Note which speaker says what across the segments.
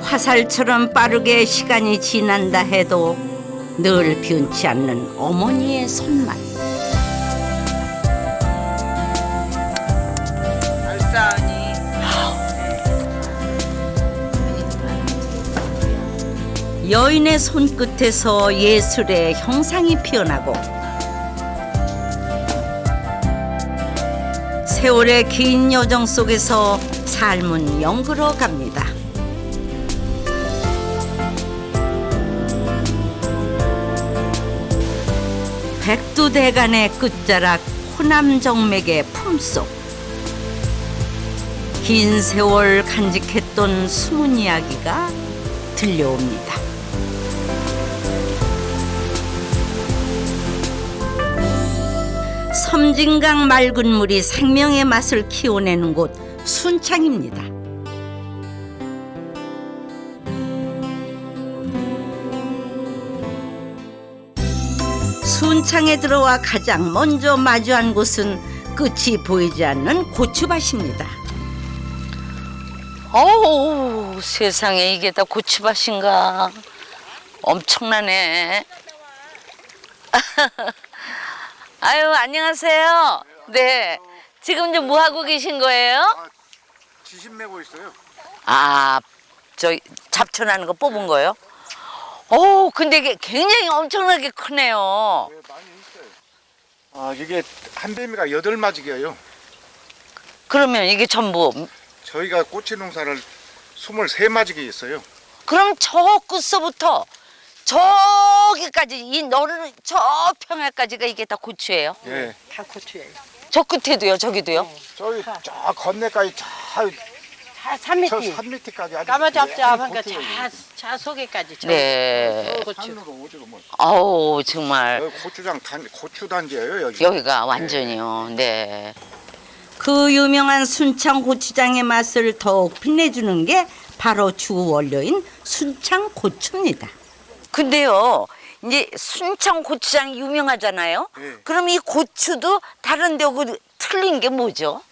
Speaker 1: 화살처럼 빠르게 시간이 지난다 해도 늘 변치 않는 어머니의 손맛.
Speaker 2: 알싸하니.
Speaker 1: 여인의 손끝에서 예술의 형상이 피어나고 세월의 긴 여정 속에서 삶은 연그러 갑니다. 백두대간의 끝자락 호남정맥의 품속, 긴 세월 간직했던 숨은 이야기가 들려옵니다. 섬진강 맑은 물이 생명의 맛을 키워내는 곳 순창입니다. 순창에 들어와 가장 먼저 마주한 곳은 끝이 보이지 않는 고추밭입니다.
Speaker 2: 어우, 세상에 이게 다 고추밭인가. 엄청나네. 아유, 안녕하세요. 네. 지금 이제 뭐 하고 계신 거예요?
Speaker 3: 지신 메고 있어요.
Speaker 2: 아, 저 잡초나는 거 뽑은 거요? 오, 근데 이게 굉장히 엄청나게 크네요.
Speaker 3: 네, 많이 있어요. 이게 한 배미가 8마지기예요.
Speaker 2: 그러면 이게 전부.
Speaker 3: 저희가 꼬치 농사를 23마지기 있어요.
Speaker 2: 그럼 저 끝서부터 저기까지 이 너른 저 평야까지가 이게 다 고추예요?
Speaker 3: 예.
Speaker 4: 다 고추예요.
Speaker 2: 저 끝에도요, 저기도요?
Speaker 3: 저희 저 건네까지
Speaker 4: 산
Speaker 3: 저
Speaker 4: 밑에
Speaker 3: 산 밑에까지 아주
Speaker 4: 까마잡잡하니까
Speaker 3: 고추예요.
Speaker 4: 차 속에까지.
Speaker 2: 네.
Speaker 4: 고추.
Speaker 3: 산으로 오지고 뭐.
Speaker 2: 아우, 정말
Speaker 3: 여기 고추 단지예요, 여기.
Speaker 2: 여기가 완전히요. 네.
Speaker 1: 그 유명한 순창 고추장의 맛을 더욱 빛내주는 게 바로 주 원료인 순창 고추입니다.
Speaker 2: 근데요, 이제 순창 고추장이 유명하잖아요.
Speaker 3: 네.
Speaker 2: 그럼 이 고추도 다른 데하고 틀린 게 뭐죠?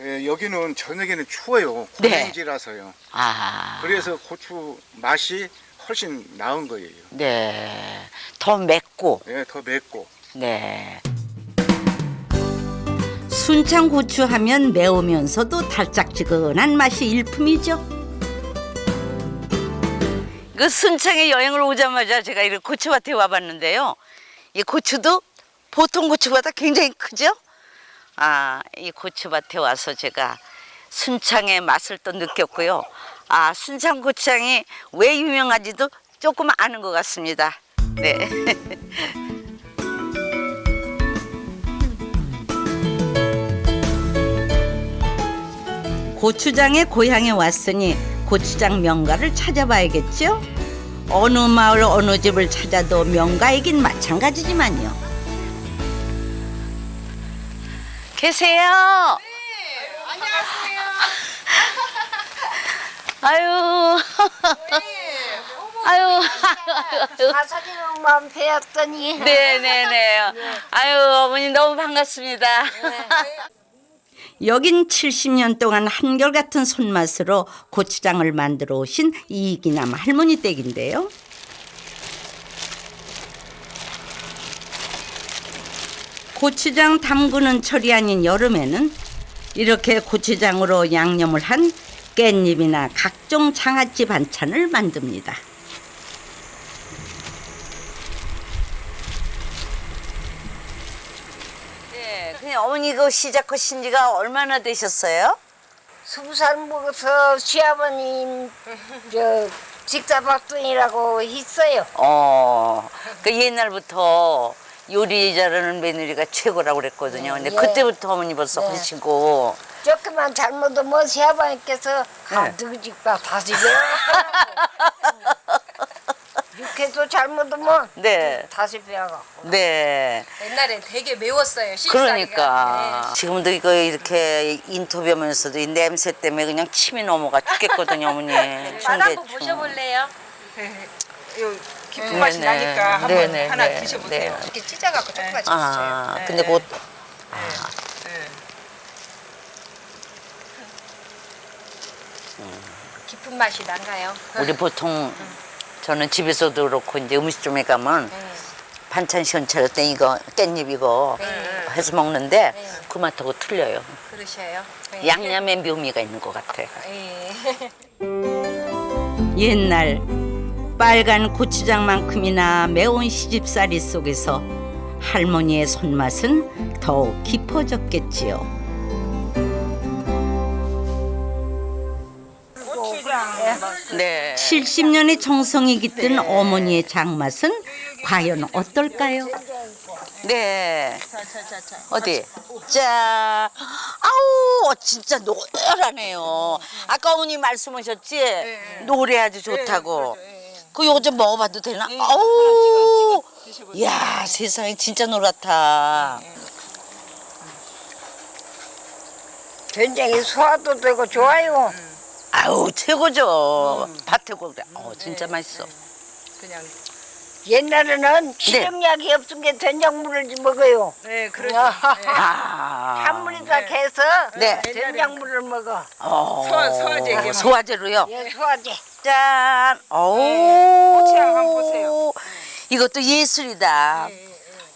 Speaker 3: 예, 여기는 저녁에는 추워요.
Speaker 2: 네.
Speaker 3: 고랭지라서요.
Speaker 2: 아,
Speaker 3: 그래서 고추 맛이 훨씬 나은 거예요.
Speaker 2: 네. 더 맵고,
Speaker 3: 예, 더 맵고.
Speaker 2: 네.
Speaker 1: 순창 고추 하면 매우면서도 달짝지근한 맛이 일품이죠.
Speaker 2: 그 순창에 여행을 오자마자 제가 이렇게 고추밭에 와봤는데요. 이 고추도 보통 고추보다 굉장히 크죠? 이 고추밭에 와서 제가 순창의 맛을 또 느꼈고요. 순창 고추장이 왜 유명한지도 조금 아는 것 같습니다. 네.
Speaker 1: 고추장의 고향에 왔으니 고추장 명가를 찾아봐야겠죠? 어느 마을 어느 집을 찾아도 명가이긴 마찬가지지만요.
Speaker 2: 계세요? 아유. 아유.
Speaker 4: 사사진만 배웠더니.
Speaker 2: 네네네. 아유, 어머니 너무 반갑습니다.
Speaker 1: 여긴 70년 동안 한결같은 손맛으로 고추장을 만들어 오신 이기남 할머니 댁인데요. 고추장 담그는 철이 아닌 여름에는 이렇게 고추장으로 양념을 한 깻잎이나 각종 장아찌 반찬을 만듭니다.
Speaker 2: 네, 그냥 어머니 이거 시작하신 지가 얼마나 되셨어요?
Speaker 4: 20살 먹어서 시아버님 직사박둥이라고 있어요.
Speaker 2: 그 옛날부터 요리 잘하는 며느리가 최고라고 그랬거든요. 근데
Speaker 4: 예.
Speaker 2: 그때부터 어머니 벌써
Speaker 4: 네.
Speaker 2: 그러시고.
Speaker 4: 조금만 잘못하면 시아버님께서 가득 집가 다시 배워. 육회도 잘못하면
Speaker 2: 네.
Speaker 4: 다시 배워갖고.
Speaker 2: 네.
Speaker 5: 옛날엔 되게 매웠어요. 식사가.
Speaker 2: 그러니까 지금도 이거 이렇게 인터뷰하면서도 이 냄새 때문에 그냥 침이 넘어가 죽겠거든요, 어머니.
Speaker 5: 맛 한번 보셔볼래요? 요 깊은 맛이
Speaker 2: 네네.
Speaker 5: 나니까 한번
Speaker 2: 네네.
Speaker 5: 하나
Speaker 2: 네.
Speaker 5: 드셔보세요.
Speaker 2: 네.
Speaker 5: 이렇게 찢어갖고 조금만 주세요.
Speaker 2: 근데 곧
Speaker 5: 깊은 맛이 난가요?
Speaker 2: 우리 보통 저는 집에서도 그렇고 이제 음식점에 가면 반찬 시원 차릴 때 이거 깻잎 이거 해서 먹는데 그 맛하고 틀려요.
Speaker 5: 그러셔요?
Speaker 2: 양념에 묘미가 있는 것 같아요.
Speaker 1: 옛날 빨간 고추장만큼이나 매운 시집살이 속에서 할머니의 손맛은 더욱 깊어졌겠지요.
Speaker 2: 네.
Speaker 1: 70년의 정성이 깃든 어머니의 장맛은 과연 어떨까요?
Speaker 2: 네. 어디? 자, 아우 진짜 노래하네요. 아까 어머니 말씀하셨지? 노래 아주 좋다고. 그 요거 좀 먹어봐도 되나? 아우, 야 세상에 진짜 노랗다.
Speaker 4: 된장이 소화도 되고 좋아요.
Speaker 2: 아우 최고죠. 밭에 고기. 진짜 맛있어.
Speaker 5: 그냥
Speaker 4: 옛날에는 기름약이 없은 게 된장물을 먹어요.
Speaker 5: 네, 그러죠.
Speaker 2: 아.
Speaker 4: 한물이 다 캐서
Speaker 2: 네.
Speaker 4: 된장물을 먹어.
Speaker 5: 소화제 이게
Speaker 2: 소화제로요.
Speaker 4: 예, 소화제.
Speaker 2: 짠. 오.
Speaker 5: 고추장 한번 보세요.
Speaker 2: 이것도 예술이다.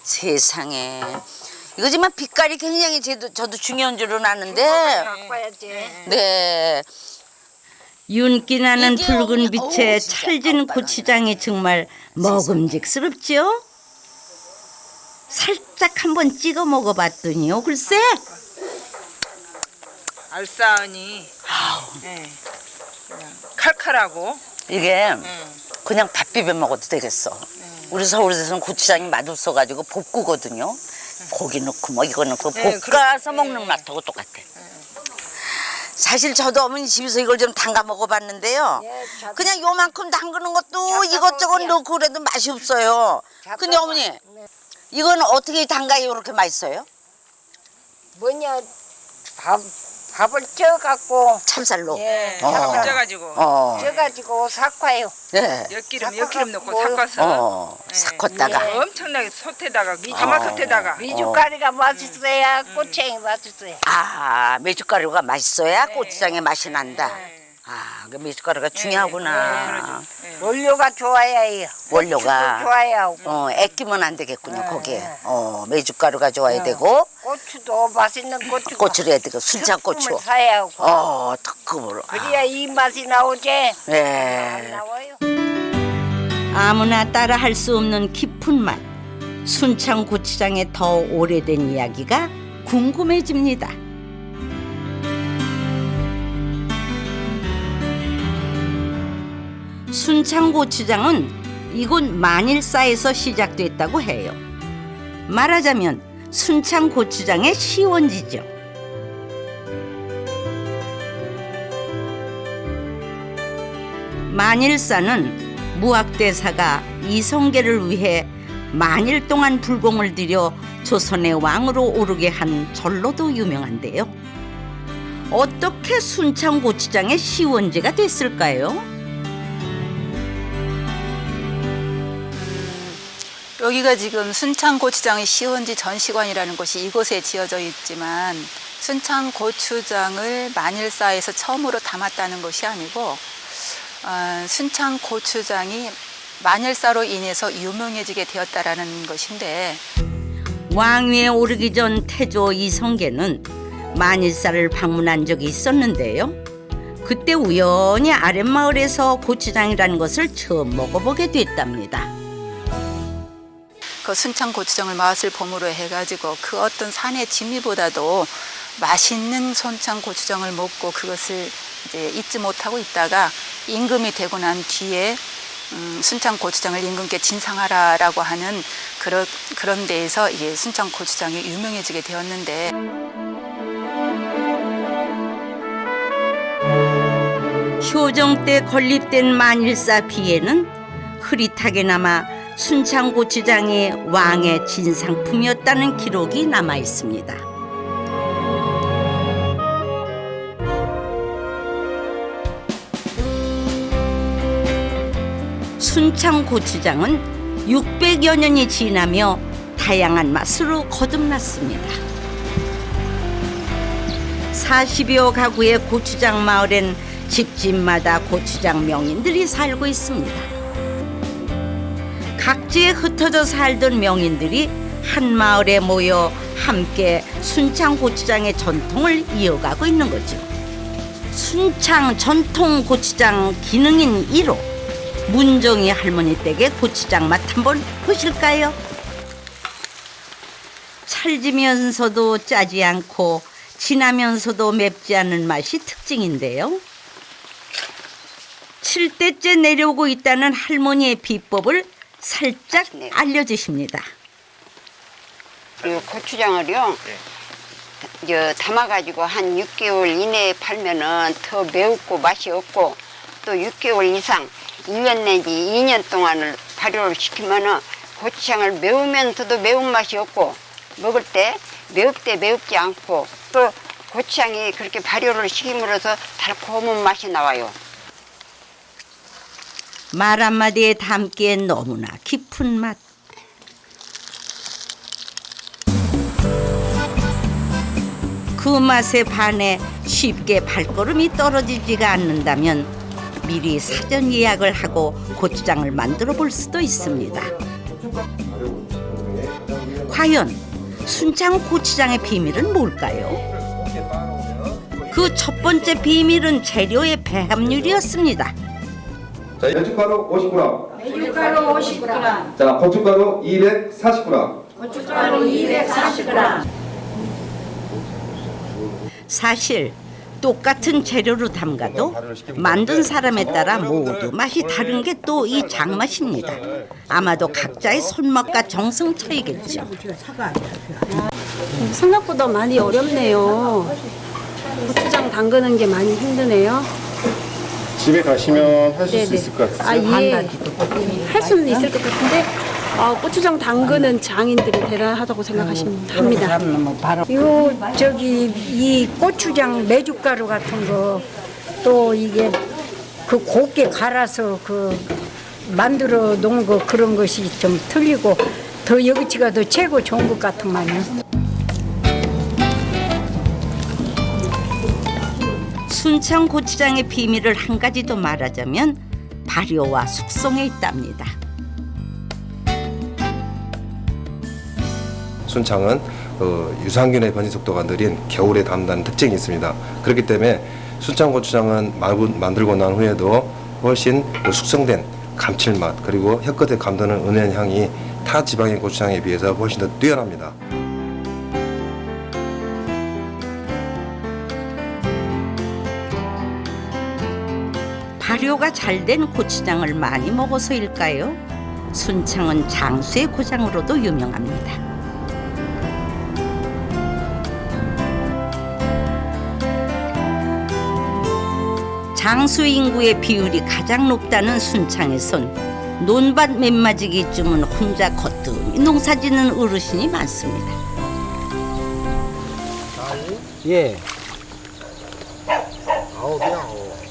Speaker 2: 세상에. 이거지만 빛깔이 굉장히 저도 중요한 줄은 아는데.
Speaker 4: 바꿔야지.
Speaker 2: 네.
Speaker 1: 윤기 나는
Speaker 2: 이게
Speaker 1: 붉은
Speaker 2: 어머니-
Speaker 1: 빛의
Speaker 2: 어우, 진짜
Speaker 1: 찰진
Speaker 2: 아빠가
Speaker 1: 고추장이 정말 먹음직스럽지요? 살짝 한번 찍어 먹어봤더니요. 글쎄
Speaker 5: 알싸하니 그냥 칼칼하고
Speaker 2: 이게 그냥 밥 비벼 먹어도 되겠어. 우리 서울에서는 고추장이 맛없어가지고 볶거든요. 고기 넣고 뭐 이거 넣고 볶아서 먹는 맛하고 똑같아. 사실 저도 어머니 집에서 이걸 좀 담가 먹어봤는데요. 그냥 요만큼 담그는 것도 이것저것 넣고 그래도 맛이 없어요. 근데 어머니 이건 어떻게 담가요? 이렇게 맛있어요?
Speaker 4: 뭐냐 밥을 쪄갖고
Speaker 2: 참쌀로.
Speaker 4: 예,
Speaker 5: 쪄가지고
Speaker 4: 쪄가지고 삭화요.
Speaker 2: 네.
Speaker 5: 엿기름 넣고 삭아서
Speaker 2: 삭혔다가.
Speaker 5: 엄청나게 솥에다가 가마솥에다가
Speaker 4: 미숫가루가 맛있어야 고추장이 맛있어요.
Speaker 2: 아, 메주가루가 맛있어야 고추장의 맛이 난다. 아, 그 메주가루가 중요하구나.
Speaker 4: 원료가 좋아야 해요.
Speaker 2: 원료가.
Speaker 4: 고추도 좋아야 하고.
Speaker 2: 애끼면 안 되겠군요, 거기에. 메주가루가 좋아야 되고,
Speaker 4: 고추도 맛있는 고추가.
Speaker 2: 고추를 해야 되고, 순창고추.
Speaker 4: 특금을 사야 하고.
Speaker 2: 특급으로.
Speaker 4: 그래야 이 맛이 나오지. 안
Speaker 2: 네.
Speaker 4: 나와요.
Speaker 1: 아무나 따라 할 수 없는 깊은 맛. 순창 고추장의 더 오래된 이야기가 궁금해집니다. 순창 고추장은 이곳 만일사에서 시작됐다고 해요. 말하자면 순창 고추장의 시원지죠. 만일사는 무학대사가 이성계를 위해 만일 동안 불공을 들여 조선의 왕으로 오르게 한 절로도 유명한데요. 어떻게 순창 고추장의 시원지가 됐을까요?
Speaker 6: 여기가 지금 순창고추장의 시원지 전시관이라는 곳이 이곳에 지어져 있지만 순창고추장을 만일사에서 처음으로 담았다는 것이 아니고 순창고추장이 만일사로 인해서 유명해지게 되었다라는 것인데
Speaker 1: 왕위에 오르기 전 태조 이성계는 만일사를 방문한 적이 있었는데요. 그때 우연히 아랫마을에서 고추장이라는 것을 처음 먹어보게 됐답니다.
Speaker 6: 그 순창고추장을 맛을 봄으로 해가지고 그 어떤 산의 진미보다도 맛있는 순창고추장을 먹고 그것을 이제 잊지 못하고 있다가 임금이 되고 난 뒤에 순창고추장을 임금께 진상하라라고 하는 그런 데에서 이게 순창고추장이 유명해지게 되었는데
Speaker 1: 효정 때 건립된 만일사 비에는 흐릿하게나마 순창 고추장이 왕의 진상품이었다는 기록이 남아 있습니다. 순창 고추장은 600여 년이 지나며 다양한 맛으로 거듭났습니다. 40여 가구의 고추장 마을엔 집집마다 고추장 명인들이 살고 있습니다. 각지에 흩어져 살던 명인들이 한 마을에 모여 함께 순창 고추장의 전통을 이어가고 있는 거죠. 순창 전통 고추장 기능인 1호, 문정희 할머니 댁의 고추장 맛 한번 보실까요? 찰지면서도 짜지 않고 진하면서도 맵지 않은 맛이 특징인데요. 7대째 내려오고 있다는 할머니의 비법을 살짝 알려주십니다.
Speaker 7: 이 고추장을요, 담아가지고 한 6개월 이내에 팔면은 더 매우고 맛이 없고, 또 6개월 이상 1년 내지 2년 동안을 발효를 시키면은 고추장을 매우면서도 매운맛이 없고, 먹을 때 매웁지 않고, 또 고추장이 그렇게 발효를 시킴으로써 달콤한 맛이 나와요.
Speaker 1: 말 한마디에 담기엔 너무나 깊은 맛. 그 맛에 반해 쉽게 발걸음이 떨어지지가 않는다면 미리 사전 예약을 하고 고추장을 만들어 볼 수도 있습니다. 과연 순창 고추장의 비밀은 뭘까요? 그 첫 번째 비밀은 재료의 배합률이었습니다.
Speaker 8: 자, 메주가루 50g.
Speaker 4: 밀가루 50g,
Speaker 8: 자, 고춧가루 240g.
Speaker 4: 고춧가루 240g.
Speaker 1: 사실 똑같은 재료로 담가도 만든 사람에 따라 모두 맛이 다른 게 또 이 장맛입니다. 아마도 각자의 손맛과 정성 차이겠죠.
Speaker 9: 생각보다 많이 어렵네요. 고추장 담그는 게 많이 힘드네요.
Speaker 3: 집에 가시면 하실 수
Speaker 9: 네네.
Speaker 3: 있을 것 같아요.
Speaker 9: 아, 예. 할 수는 있을 것 같은데 고추장 담그는 장인들이 대단하다고 생각합니다.
Speaker 4: 이 고추장 메주가루 같은 거 또 이게 그 곱게 갈아서 그 만들어 놓은 거 그런 것이 좀 틀리고 더 여기치가 더 최고 좋은 것 같은만요.
Speaker 1: 순창 고추장의 비밀을 한 가지 더 말하자면 발효와 숙성에 있답니다.
Speaker 10: 순창은 유산균의 번식 속도가 느린 겨울에 담는 특징이 있습니다. 그렇기 때문에 순창 고추장은 만들고 난 후에도 훨씬 숙성된 감칠맛 그리고 혀끝에 감도는 은은한 향이 타 지방의 고추장에 비해서 훨씬 더 뛰어납니다.
Speaker 1: 발효가 잘 된 고추장을 많이 먹어서일까요? 순창은 장수의 고장으로도 유명합니다. 장수 인구의 비율이 가장 높다는 순창에선 논밭 맨마지기쯤은 혼자 거뜬히 농사짓는 어르신이 많습니다.
Speaker 11: 예.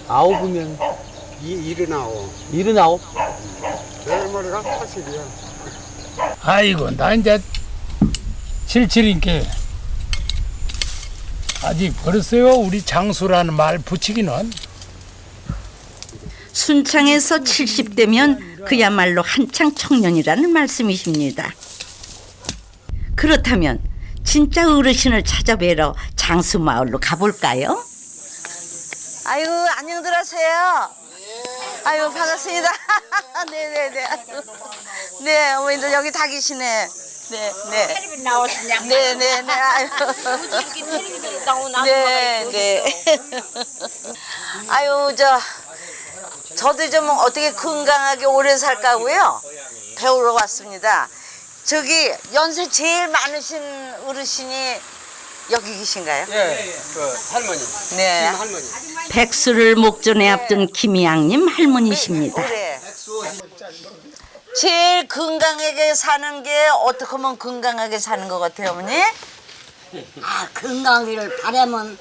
Speaker 11: 아홉이면 일흔아홉.
Speaker 3: 내 머리가 80이야.
Speaker 11: 아이고 나 이제 77인께 아직 벌써요 우리 장수라는 말 붙이기는.
Speaker 1: 순창에서 70대면 그야말로 한창 청년이라는 말씀이십니다. 그렇다면 진짜 어르신을 찾아뵈러 장수마을로 가볼까요?
Speaker 2: 아이고 안녕들 하세요. 아이고 반갑습니다. 네네네. 네 어머니들 여기 다 계시네. 네네.
Speaker 4: 텔레비 나오시냐?
Speaker 2: 네네네. 아유. 네네. 아유 저도 좀 어떻게 건강하게 오래 살까고요. 배우러 왔습니다. 저기 연세 제일 많으신 어르신이 여기 계신가요?
Speaker 11: 예, 그 할머니.
Speaker 2: 네.
Speaker 11: 할머니.
Speaker 1: 백수를 목전에 앞둔 김양님 할머니십니다.
Speaker 2: 올해. 제일 건강하게 사는 게 어떻게 하면 건강하게 사는 것 같아요, 어머니?
Speaker 4: 건강하기를 바라면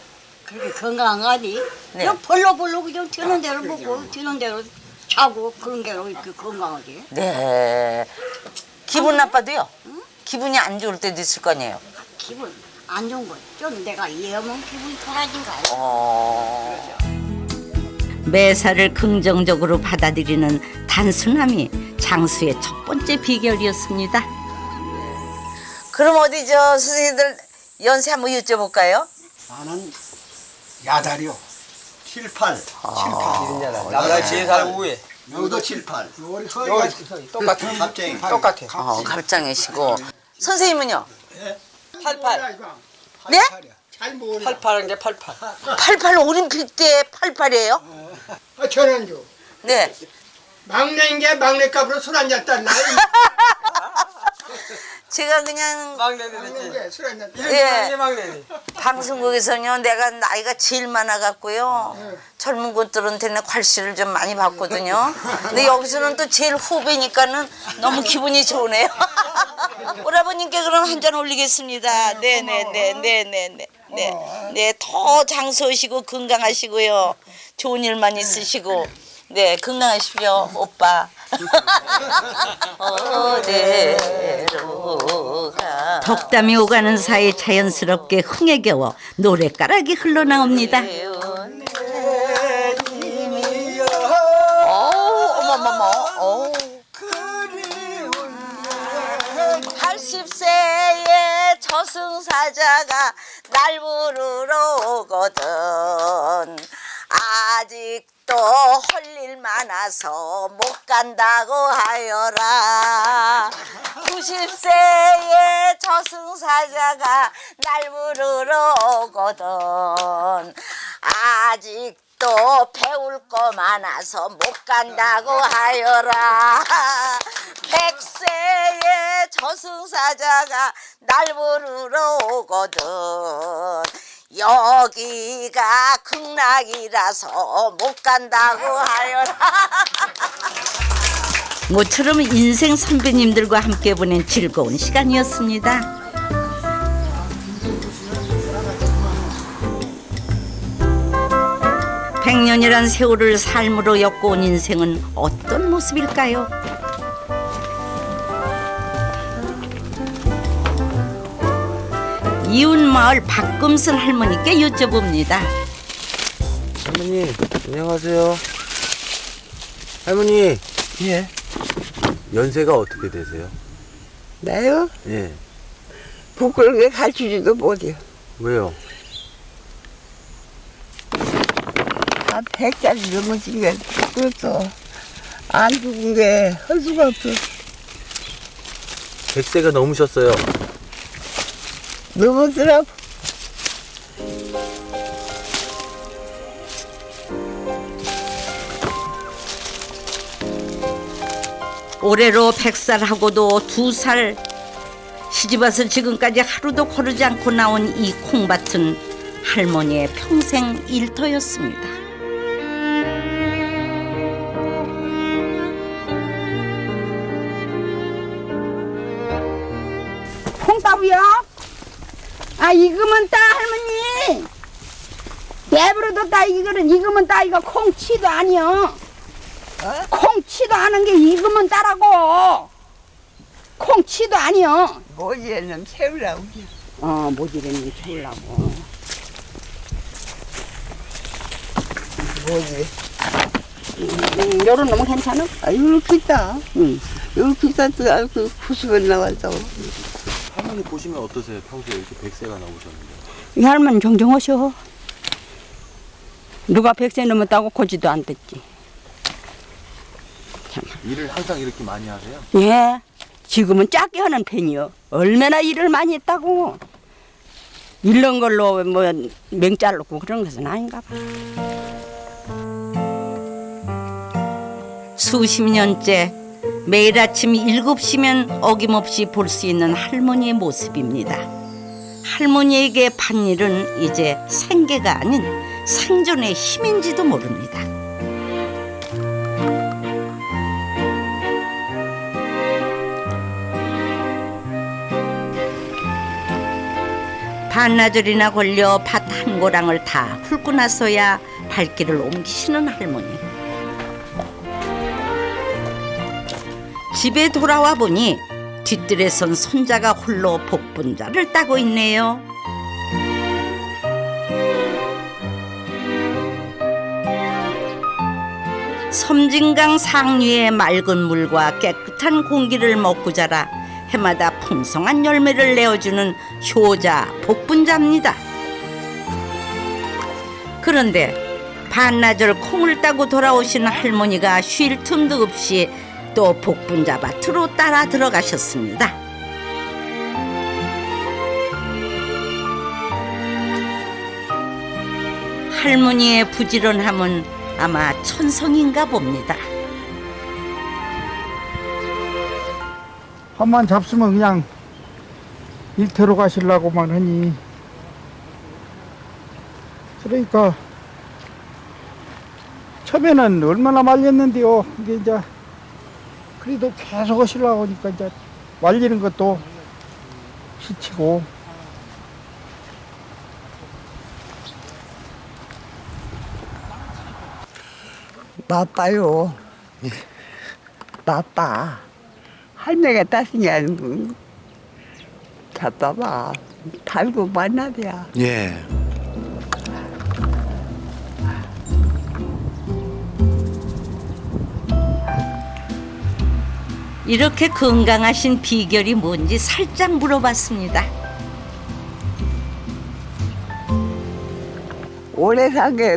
Speaker 4: 그렇게 건강하디.
Speaker 2: 네.
Speaker 4: 그냥 벌로 그냥 되는 대로 먹고 되는 대로 자고 그런 게로 이렇게 건강하지.
Speaker 2: 네. 기분 나빠도요? 기분이 안 좋을 때도 있을 거 아니에요?
Speaker 4: 기분 안 좋은 거 좀 내가 이해하면 기분이 편해진가요?
Speaker 1: 매사를 긍정적으로 받아들이는 단순함이 장수의 첫 번째 비결이었습니다.
Speaker 2: 그럼 어디 저 선생님들 연세 한번 여쭤볼까요?
Speaker 12: 나는 야달이요. 7, 8. 7, 8.
Speaker 11: 나보다 4살 우에.
Speaker 12: 여기도 7, 8. 여기 똑같아. 갑자기. 똑같아.
Speaker 2: 갑장이시고. 선생님은요?
Speaker 11: 88.
Speaker 2: 네?
Speaker 12: 잘 모르.
Speaker 11: 88은 게 88.
Speaker 2: 88 올림픽 때 88이에요?
Speaker 12: 저는요.
Speaker 2: 네.
Speaker 12: 막내인 게 막내값으로 술 한잔 딴 나이.
Speaker 2: 제가 그냥
Speaker 11: 막내네.
Speaker 12: 술 한잔 딴.
Speaker 2: 예.
Speaker 11: 막내네.
Speaker 2: 방송국에서는요 내가 나이가 제일 많아갖고요 젊은 분들한테는 괄시를 좀 많이 받거든요. 근데 여기서는 또 제일 후배니까는 너무 기분이 좋으네요. 오라버님께 그럼 한 잔 올리겠습니다. 네네네네네네. 네, 더 장수하시고 건강하시고요. 좋은 일만 있으시고 네 건강하십시오 오빠. 어디로 가.
Speaker 1: 덕담이 오가는 사이 자연스럽게 흥에 겨워 노랫가락이 흘러나옵니다.
Speaker 2: 어머머머. 80세의 저승사자가 날 부르러 오거든. 아직도 할 일 많아서 못 간다고 하여라. 90세의 저승사자가 날 부르러 오거든. 아직도 배울 거 많아서 못 간다고 하여라. 100세의 저승사자가 날 부르러 오거든. 여기가 극락이라서 못 간다고 하여라.
Speaker 1: 모처럼 인생 선배님들과 함께 보낸 즐거운 시간이었습니다. 백년이란 세월을 삶으로 엮어온 인생은 어떤 모습일까요? 이웃마을 박금슬 할머니께 여쭤봅니다.
Speaker 13: 할머니, 안녕하세요. 할머니.
Speaker 14: 예.
Speaker 13: 연세가 어떻게 되세요?
Speaker 14: 나요?
Speaker 13: 예.
Speaker 14: 부끄럽게 가르치지도 못해요.
Speaker 13: 왜요?
Speaker 14: 아, 100살이 넘으시니까 부끄러워. 안 죽은 게 할 수가 없어.
Speaker 13: 100세가 넘으셨어요.
Speaker 14: 넘었더라고.
Speaker 1: 올해로 100살하고도 2살 시집와서 지금까지 하루도 거르지 않고 나온 이 콩밭은 할머니의 평생 일터였습니다.
Speaker 4: 콩따부야? 아, 익으면 따, 할머니. 내버려도 따, 익으면 따, 이거 콩치도 아니여. 콩치도 아는 게 익으면 따라고. 콩치도 아니여.
Speaker 14: 모지에는 채우라고.
Speaker 4: 모지에는 채우라고.
Speaker 14: 뭐지?
Speaker 4: 요런 놈은 괜찮아?
Speaker 14: 아, 이렇게 있다. 응. 이렇게 있다도 알고 90원 나왔어.
Speaker 13: 할머니 보시면 어떠세요? 평소에 이렇게 100세가 넘으셨는데.
Speaker 4: 이 할머니 정정하셔. 누가 100세 넘었다고 고지도 안 듣지.
Speaker 13: 일을 항상 이렇게 많이 하세요?
Speaker 4: 예. 지금은 작게 하는 편이요. 얼마나 일을 많이 했다고. 이런 걸로 뭐 맹짤 놓고 그런 것은 아닌가 봐.
Speaker 1: 수십 년째 매일 아침 7시면 어김없이 볼 수 있는 할머니의 모습입니다. 할머니에게 밭일은 이제 생계가 아닌 생존의 힘인지도 모릅니다. 반나절이나 걸려 밭 한 고랑을 다 훑고 나서야 발길을 옮기시는 할머니. 집에 돌아와 보니 뒤뜰에 선 손자가 홀로 복분자를 따고 있네요. 섬진강 상류의 맑은 물과 깨끗한 공기를 먹고 자라 해마다 풍성한 열매를 내어주는 효자 복분자입니다. 그런데 반나절 콩을 따고 돌아오신 할머니가 쉴 틈도 없이 또 복분자 밭으로 따라 들어가셨습니다. 할머니의 부지런함은 아마 천성인가 봅니다.
Speaker 12: 한만 잡수면 그냥 일터로 가시려고만 하니 그러니까 처음에는 얼마나 말렸는데요. 이게 이제 그래도 계속 하시려고 하니까 이제 말리는 것도 지치고
Speaker 14: 나빠요. 나빠. 할매가 따신 게 아니고 잡숴봐. 달고 만나야.
Speaker 13: 예.
Speaker 1: 이렇게 건강하신 비결이 뭔지 살짝 물어봤습니다.
Speaker 14: 오래 산 게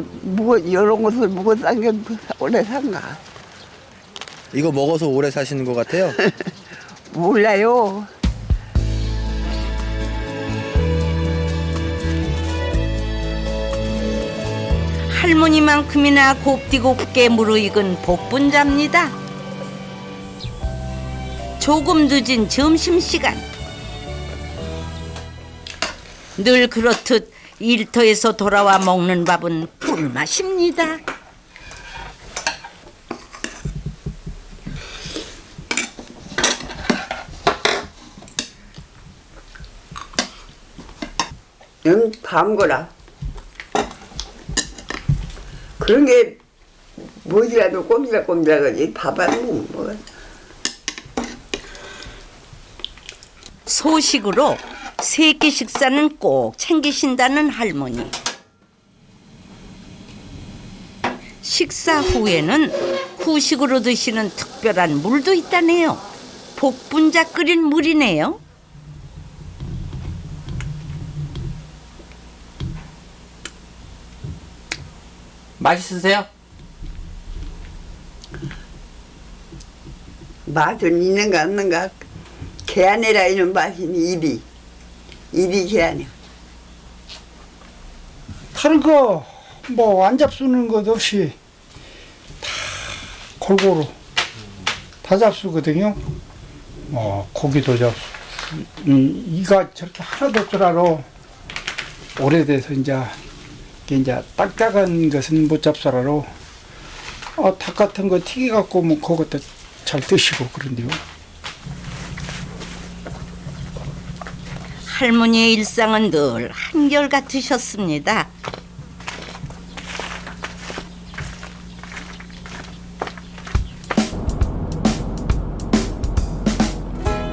Speaker 14: 이런 것을 먹어 산 게 오래 산가?
Speaker 13: 이거 먹어서 오래 사시는 것 같아요?
Speaker 14: 몰라요.
Speaker 1: 할머니만큼이나 곱디곱게 무르익은 복분자입니다. 조금 늦은 점심시간. 늘 그렇듯 일터에서 돌아와 먹는 밥은 꿀맛입니다.
Speaker 14: 응, 담거라. 그런 게 뭐지라도 꼼지락꼼지락하지. 밥은 뭐.
Speaker 1: 소식으로 세끼 식사는 꼭 챙기신다는 할머니. 식사 후에는 후식으로 드시는 특별한 물도 있다네요. 복분자 끓인 물이네요.
Speaker 11: 맛있으세요?
Speaker 14: 맛은 있는가 없는가. 개안이라 이런 맛이니 입이 개안이야.
Speaker 12: 다른 거 뭐 안 잡수는 것 없이 다 골고루 다 잡수거든요. 고기도 잡수. 이가 저렇게 하나도 없을 알아. 오래돼서 이제 딱딱한 것은 못 잡수라로. 닭 같은 거 튀겨 갖고 뭐 그것도 잘 드시고 그런데요.
Speaker 1: 할머니의 일상은 늘 한결같으셨습니다.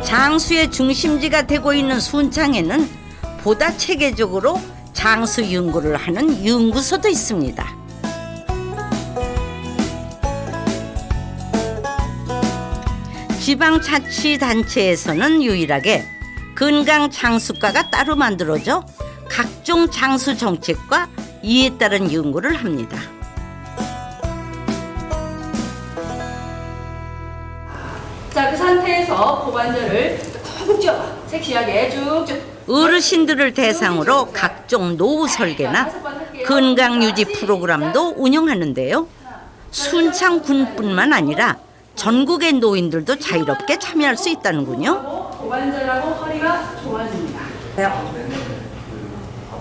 Speaker 1: 장수의 중심지가 되고 있는 순창에는 보다 체계적으로 장수 연구를 하는 연구소도 있습니다. 지방자치단체에서는 유일하게 건강 장수과가 따로 만들어져 각종 장수 정책과 이에 따른 연구를 합니다.
Speaker 9: 자, 그 상태에서 고관절을 푹 쥐어봐. 섹시하게 쭉쭉.
Speaker 1: 어르신들을 대상으로 각종 노후 설계나 건강 유지 프로그램도 운영하는데요. 순창군뿐만 아니라 전국의 노인들도 자유롭게 참여할 수 있다는군요.
Speaker 9: 고관절하고 허리가 좋아집니다.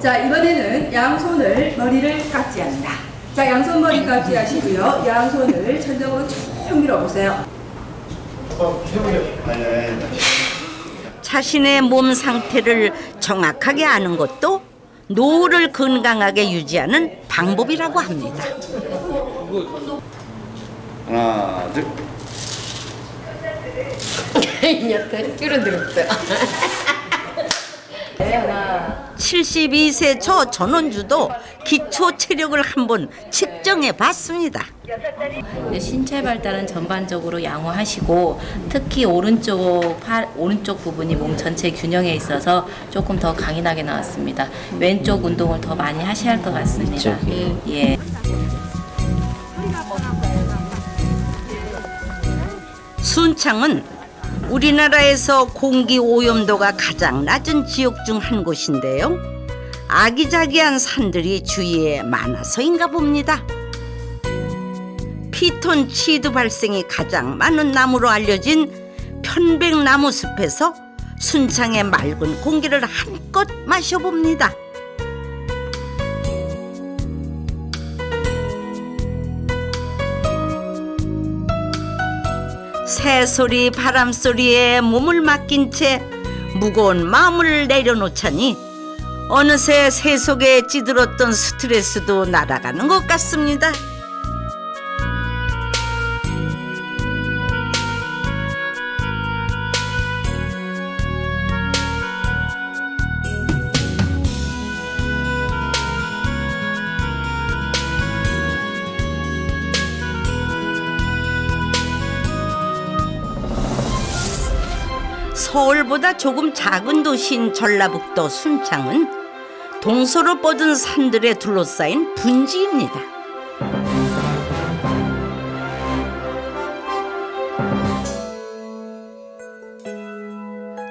Speaker 9: 자, 이번에는 양손을 머리를 깍지합니다. 자, 양손 머리 깍지 하시고요. 양손을 천장으로 쭉 밀어보세요.
Speaker 1: 자신의 몸 상태를 정확하게 아는 것도 노후를 건강하게 유지하는 방법이라고 합니다.
Speaker 8: 하나, 둘.
Speaker 5: 이녀들 끼를 들었어요.
Speaker 1: (72세) 저 전원주도 기초 체력을 한번 측정해 봤습니다.
Speaker 15: 신체 발달은 전반적으로 양호하시고 특히 오른쪽 부분이 몸 전체 균형에 있어서 조금 더 강인하게 나왔습니다. 왼쪽 운동을 더 많이 하셔야 할 것 같습니다. 예.
Speaker 1: 순창은 우리나라에서 공기 오염도가 가장 낮은 지역 중 한 곳인데요. 아기자기한 산들이 주위에 많아서인가 봅니다. 피톤치드 발생이 가장 많은 나무로 알려진 편백나무 숲에서 순창의 맑은 공기를 한껏 마셔봅니다. 새소리 바람소리에 몸을 맡긴 채 무거운 마음을 내려놓자니 어느새 새 속에 찌들었던 스트레스도 날아가는 것 같습니다. 서울보다 조금 작은 도시인 전라북도 순창은 동서로 뻗은 산들에 둘러싸인 분지입니다.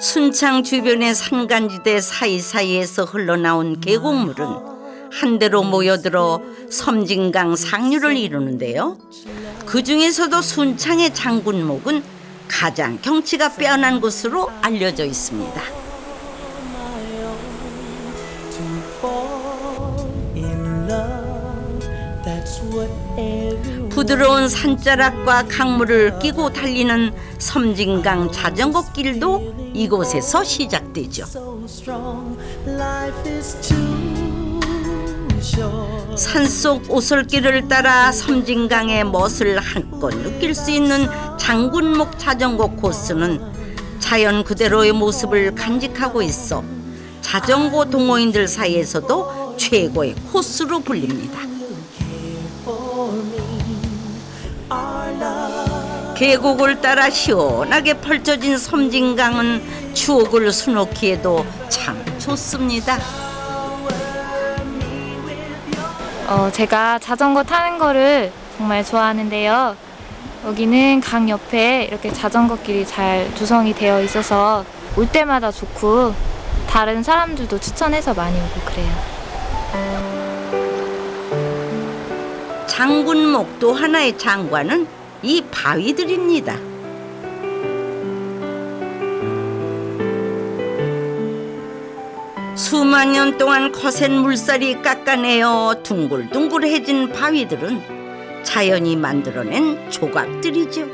Speaker 1: 순창 주변의 산간지대 사이사이에서 흘러나온 계곡물은 한데로 모여들어 섬진강 상류를 이루는데요. 그 중에서도 순창의 장군목은 가장 경치가 빼어난 곳으로 알려져 있습니다. 부드러운 산자락과 강물을 끼고 달리는 섬진강 자전거 길도 이곳에서 시작되죠. 산속 오솔길을 따라 섬진강의 멋을 한껏 느낄 수 있는 장군목 자전거 코스는 자연 그대로의 모습을 간직하고 있어 자전거 동호인들 사이에서도 최고의 코스로 불립니다. 계곡을 따라 시원하게 펼쳐진 섬진강은 추억을 수놓기에도 참 좋습니다.
Speaker 16: 제가 자전거 타는 거를 정말 좋아하는데요. 여기는 강 옆에 이렇게 자전거 길이 잘 조성이 되어 있어서 올 때마다 좋고 다른 사람들도 추천해서 많이 오고 그래요.
Speaker 1: 장군목 또 하나의 장관은 이 바위들입니다. 수만 년 동안 거센 물살이 깎아내어 둥글둥글해진 바위들은 자연이 만들어낸 조각들이죠.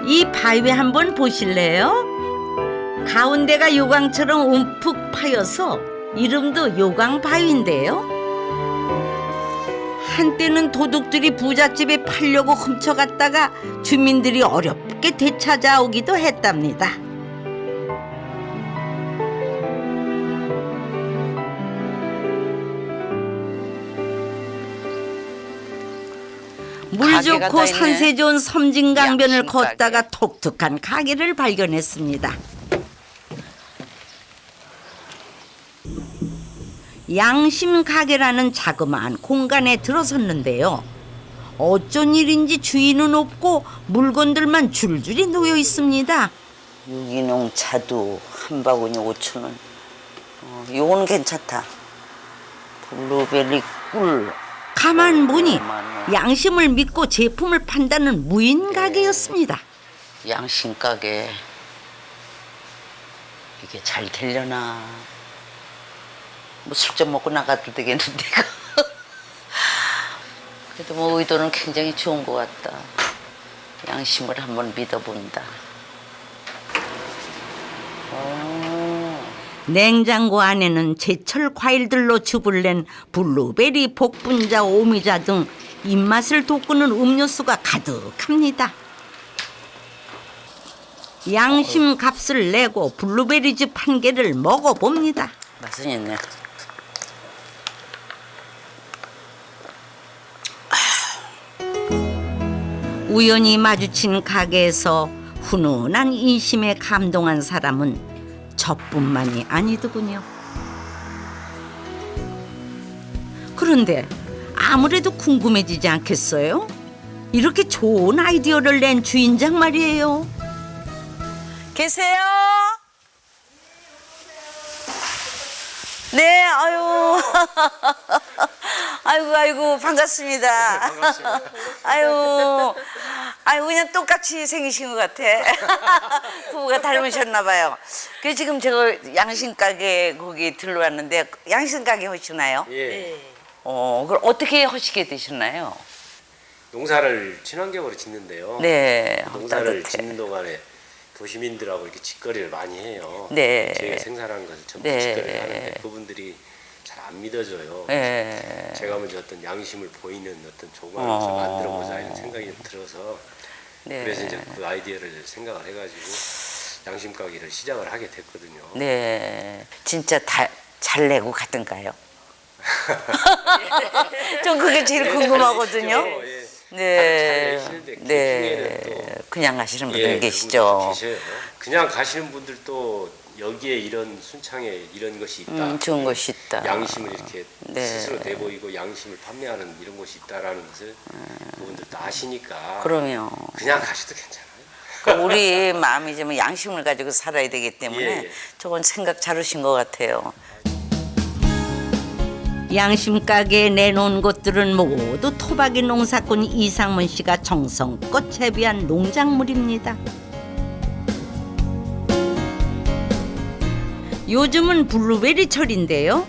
Speaker 1: 이 바위 한번 보실래요? 가운데가 요강처럼 움푹 파여서 이름도 요강바위인데요. 한때는 도둑들이 부잣집에 팔려고 훔쳐갔다가 주민들이 어렵게 되찾아오기도 했답니다. 물 좋고 산세 좋은 섬진강변을 걷다가 독특한 가게를 발견했습니다. 양심 가게라는 자그마한 공간에 들어섰는데요. 어쩐 일인지 주인은 없고 물건들만 줄줄이 놓여 있습니다.
Speaker 2: 유기농 자두 한 바구니 5,000원. 요건 괜찮다. 블루베리 꿀.
Speaker 1: 가만 보니 양심을 믿고 제품을 판다는 무인 가게였습니다.
Speaker 2: 양심 가게. 이게 잘 되려나. 뭐 술 좀 먹고 나가도 되겠는데. 그래도 뭐 의도는 굉장히 좋은 것 같다. 양심을 한번 믿어본다.
Speaker 1: 냉장고 안에는 제철 과일들로 즙을 블루베리, 복분자, 오미자 등 입맛을 돋구는 음료수가 가득합니다. 양심 값을 내고 블루베리즙 한 개를 먹어봅니다.
Speaker 2: 맛은 있네.
Speaker 1: 우연히 마주친 가게에서 훈훈한 인심에 감동한 사람은 저뿐만이 아니더군요. 그런데 아무래도 궁금해지지 않겠어요? 이렇게 좋은 아이디어를 낸 주인장 말이에요.
Speaker 2: 계세요? 네, 아유. 아이고, 반갑습니다.
Speaker 17: 반갑습니다.
Speaker 2: 아유, 그냥 똑같이 생기신 것 같아. 부부가 닮으셨나봐요. 그래서 지금 제가 양심가게 거기 들러왔는데, 양심가게 하시나요?
Speaker 17: 예.
Speaker 2: 그걸 어떻게 하시게 되셨나요?
Speaker 17: 농사를 친환경으로 짓는데요.
Speaker 2: 네.
Speaker 17: 농사를
Speaker 2: 따뜻해.
Speaker 17: 짓는 동안에 도시민들하고 이렇게 직거래를 많이 해요.
Speaker 2: 네.
Speaker 17: 제가 생산한 것을 전부
Speaker 2: 네.
Speaker 17: 직거래를 하는데 그분들이 잘 안 믿어줘요.
Speaker 2: 네.
Speaker 17: 제가 먼저 어떤 양심을 보이는 어떤 조망을 좀 만들어보자 이런 생각이 들어서
Speaker 2: 네.
Speaker 17: 그래서 이제 그 아이디어를 생각을 해가지고 양심 가게를 시작을 하게 됐거든요.
Speaker 2: 네. 진짜 잘 내고 갔던가요? 좀 그게 제일 궁금하거든요. 네. 네. 그냥 가시는 분들 계시죠.
Speaker 17: 그냥 가시는 분들도 여기에 이런 순창에 이런 것이 있다.
Speaker 2: 좋은 것이 있다.
Speaker 17: 양심을 이렇게
Speaker 2: 네.
Speaker 17: 스스로 내보이고 양심을 판매하는 이런 것이 있다라는 것을 그분들도 아시니까.
Speaker 2: 그럼요.
Speaker 17: 그냥 가셔도 괜찮아요.
Speaker 2: 그러니까 우리 마음이 좀 양심을 가지고 살아야 되기 때문에
Speaker 17: 예.
Speaker 2: 저건 생각 잘 하신 것 같아요.
Speaker 1: 양심 가게에 내놓은 것들은 모두 토박이 농사꾼 이상문 씨가 정성껏 재배한 농작물입니다. 요즘은 블루베리 철인데요.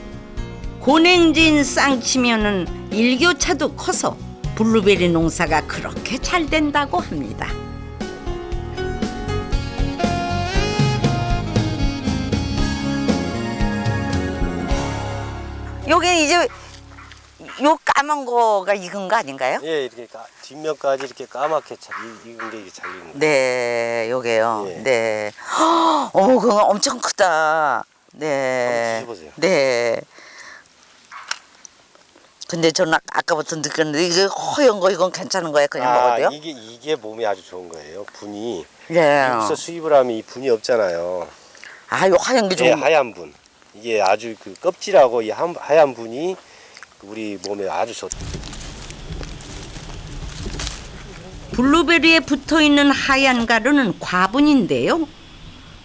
Speaker 1: 고냉진 쌍치면은 일교차도 커서 블루베리 농사가 그렇게 잘 된다고 합니다.
Speaker 2: 요게 이제 요 까만 거가 익은 거 아닌가요?
Speaker 18: 예, 이렇게 뒷면까지 이렇게 까맣게 익은 게 이게 잘 익은 거예요.
Speaker 2: 네, 요게요.
Speaker 18: 예.
Speaker 2: 네. 어머, 그거 엄청 크다. 네.
Speaker 18: 한번 드셔보세요.
Speaker 2: 네. 근데 저는 아까부터 느꼈는데 이게 허연 거 이건 괜찮은 거예요? 그냥 먹어도요?
Speaker 18: 이게 몸에 아주 좋은 거예요. 분이.
Speaker 2: 네.
Speaker 18: 여기서 수입을 하면 이 분이 없잖아요.
Speaker 2: 아, 요 하얀 게
Speaker 18: 예,
Speaker 2: 좀.
Speaker 18: 하얀 분. 이게 아주 그 껍질하고 이 하얀 분이 우리 몸에 아주 좋다.
Speaker 1: 블루베리에 붙어있는 하얀 가루는 과분인데요.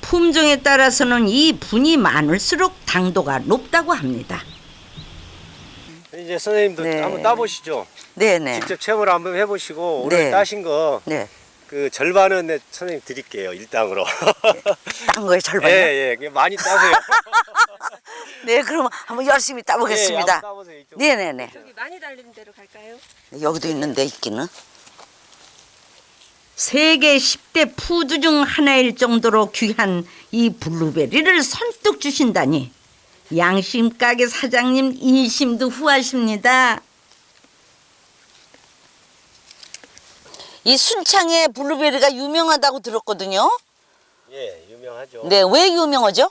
Speaker 1: 품종에 따라서는 이 분이 많을수록 당도가 높다고 합니다.
Speaker 18: 이제 선생님도
Speaker 2: 네.
Speaker 18: 한번 따보시죠.
Speaker 2: 네네.
Speaker 18: 직접 체험을 한번 해보시고 오늘
Speaker 2: 네.
Speaker 18: 따신 거 그 절반은 선생님 드릴게요. 일당으로.
Speaker 2: 딴 거에 절반이요?
Speaker 18: 예, 예. 많이 따세요.
Speaker 2: 네, 그럼 한번 열심히 따보겠습니다.
Speaker 18: 예, 한번 따보세요. 이쪽으로.
Speaker 2: 네네네.
Speaker 5: 여기 많이 달리는 데로 갈까요?
Speaker 2: 여기도 있는데 있기는.
Speaker 1: 세계 10대 푸드 중 하나일 정도로 귀한 이 블루베리를 선뜻 주신다니 양심 가게 사장님 인심도 후하십니다.
Speaker 2: 이 순창에 블루베리가 유명하다고 들었거든요.
Speaker 18: 예, 유명하죠.
Speaker 2: 네, 왜 유명하죠?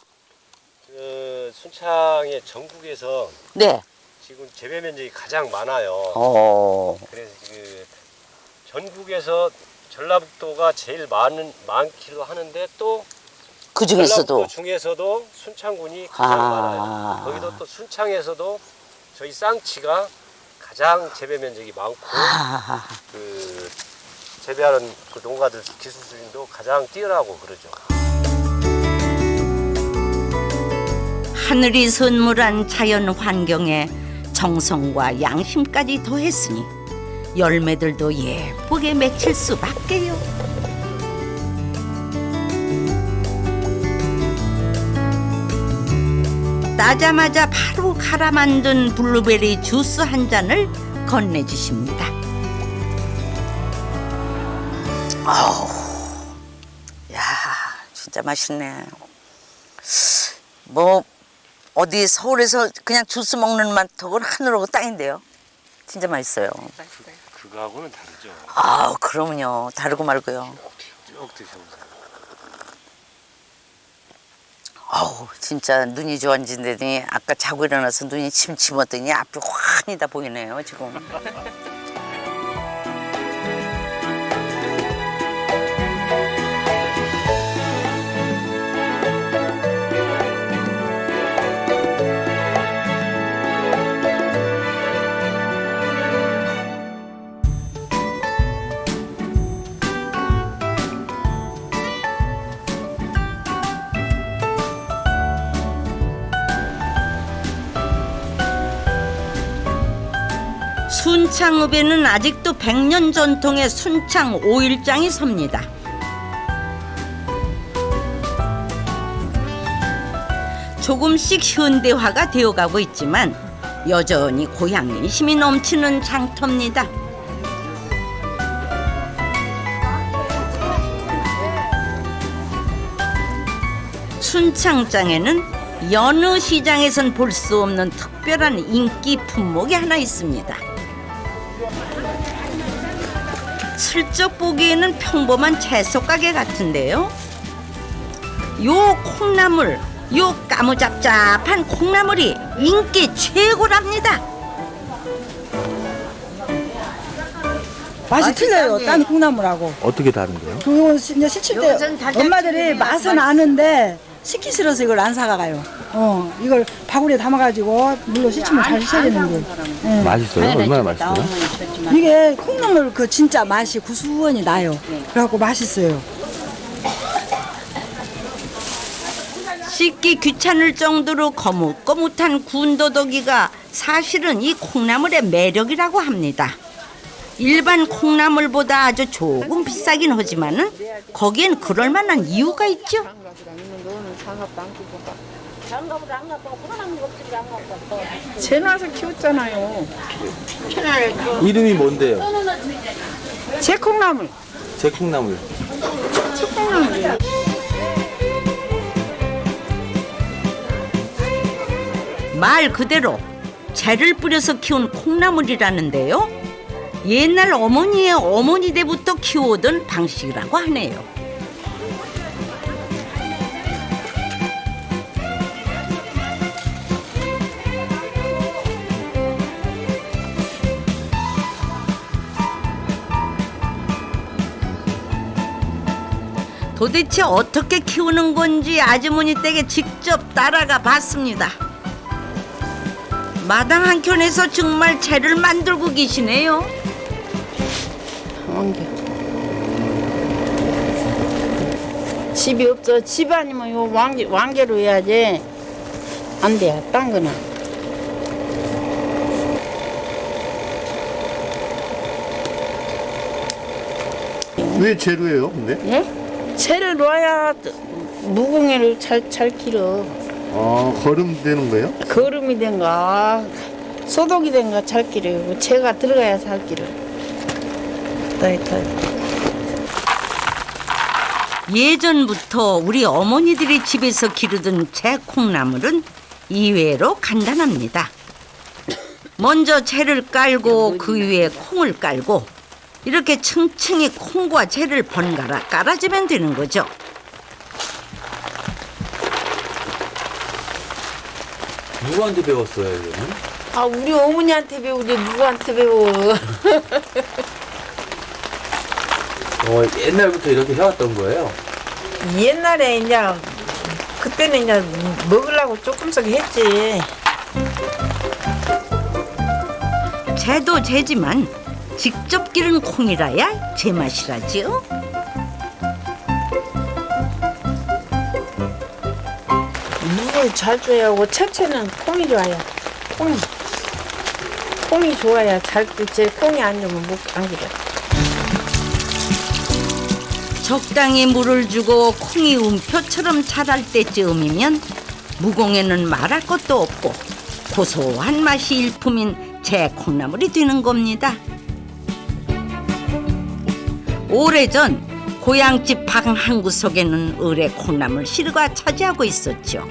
Speaker 18: 그 순창의 전국에서
Speaker 2: 네.
Speaker 18: 지금 재배 면적이 가장 많아요. 그래서 그 전국에서 전라북도가 제일 많기도 하는데 또
Speaker 2: 그 중에서도
Speaker 18: 전라북도 중에서도 순창군이 가장 많아요. 거기도 또 순창에서도 저희 쌍치가 가장 재배 면적이 많고 그 재배하는 그 농가들 기술들도 가장 뛰어나고 그러죠.
Speaker 1: 하늘이 선물한 자연 환경에 정성과 양심까지 더했으니 열매들도 예쁘게 맺힐 수밖에요. 따자마자 바로 갈아 만든 블루베리 주스 한 잔을 건네주십니다.
Speaker 2: 아우, 야, 진짜 맛있네. 뭐 어디 서울에서 그냥 주스 먹는 맛하고는 하늘하고 땅인데요. 진짜 맛있어요.
Speaker 18: 그거하고는 다르죠.
Speaker 2: 아, 그럼요. 다르고 말고요.
Speaker 18: 쭉 드셔보세요.
Speaker 2: 아우, 진짜 눈이 좋아진다더니 아까 자고 일어나서 눈이 침침하더니 앞이 환히 다 보이네요, 지금.
Speaker 1: 순창읍에는 아직도 100년 전통의 순창 오일장이 섭니다. 조금씩 현대화가 되어가고 있지만 여전히 고향의 힘이 넘치는 장터입니다. 순창장에는 여느 시장에선 볼 수 없는 특별한 인기 품목이 하나 있습니다. 슬쩍 보기에는 평범한 채소 가게 같은데요. 요 콩나물, 요 까무잡잡한 콩나물이 인기 최고랍니다.
Speaker 19: 맛이 틀려요. 딴 콩나물하고.
Speaker 13: 어떻게 다른데요?
Speaker 19: 그거 이제 시칠 때 엄마들이 맛은 아는데 식기 싫어서 이걸 안 사가요. 이걸 바구니에 담아가지고 물로 씻으면 잘 씻어야 되는데. 예.
Speaker 13: 맛있어요? 얼마나 맛있어요?
Speaker 19: 이게 콩나물 그 진짜 맛이 구수하니 나요. 그래갖고 맛있어요.
Speaker 1: 씻기 귀찮을 정도로 거뭇거뭇한 군더더기가 사실은 이 콩나물의 매력이라고 합니다. 일반 콩나물보다 아주 조금 비싸긴 하지만은 거기엔 그럴 만한 이유가 있죠.
Speaker 19: 재놔서 키웠잖아요.
Speaker 13: 이름이 뭔데요?
Speaker 19: 제콩나물.
Speaker 13: 제콩나물.
Speaker 19: 제콩나물이야.
Speaker 1: 말 그대로 재를 뿌려서 키운 콩나물이라는데요. 옛날 어머니의 어머니 때부터 키워오던 방식이라고 하네요. 도대체 어떻게 키우는 건지 아주머니 댁에 직접 따라가 봤습니다. 마당 한켠에서 정말 채를 만들고 계시네요.
Speaker 14: 집이 없어. 집 아니면 요 왕개로 해야지. 안 돼. 딴 거는.
Speaker 13: 왜 재료예요, 근데?
Speaker 14: 예? 채를 놔야 무공예를 잘 길어.
Speaker 13: 거름 되는 거예요?
Speaker 14: 거름이 된가 소독이 된가 잘 길어요. 채가 들어가야 잘 길어.
Speaker 1: 예전부터 우리 어머니들이 집에서 기르던 채 콩나물은 이외로 간단합니다. 먼저 채를 깔고 그 위에 콩을 깔고 이렇게 층층이 콩과 채를 번갈아 깔아주면 되는 거죠.
Speaker 13: 누구한테 배웠어요, 이거는?
Speaker 14: 우리 어머니한테 배우지 누구한테 배워.
Speaker 13: 옛날부터 이렇게 해왔던 거예요?
Speaker 14: 옛날에 이제 그때는 이제 먹으려고 조금씩 했지.
Speaker 1: 채도 채지만 직접 기른 콩이라야 제맛이라지요.
Speaker 14: 물을 잘 줘야 하고 채채는 콩이 좋아요. 콩이 좋아야 잘 제 콩이 안 좋으면 안 기려.
Speaker 1: 적당히 물을 주고 콩이 움표처럼 자랄 때쯤이면 무공에는 말할 것도 없고 고소한 맛이 일품인 제 콩나물이 되는 겁니다. 오래전 고향집 방 한 구석에는 을의 콩나물 시루가 차지하고 있었죠.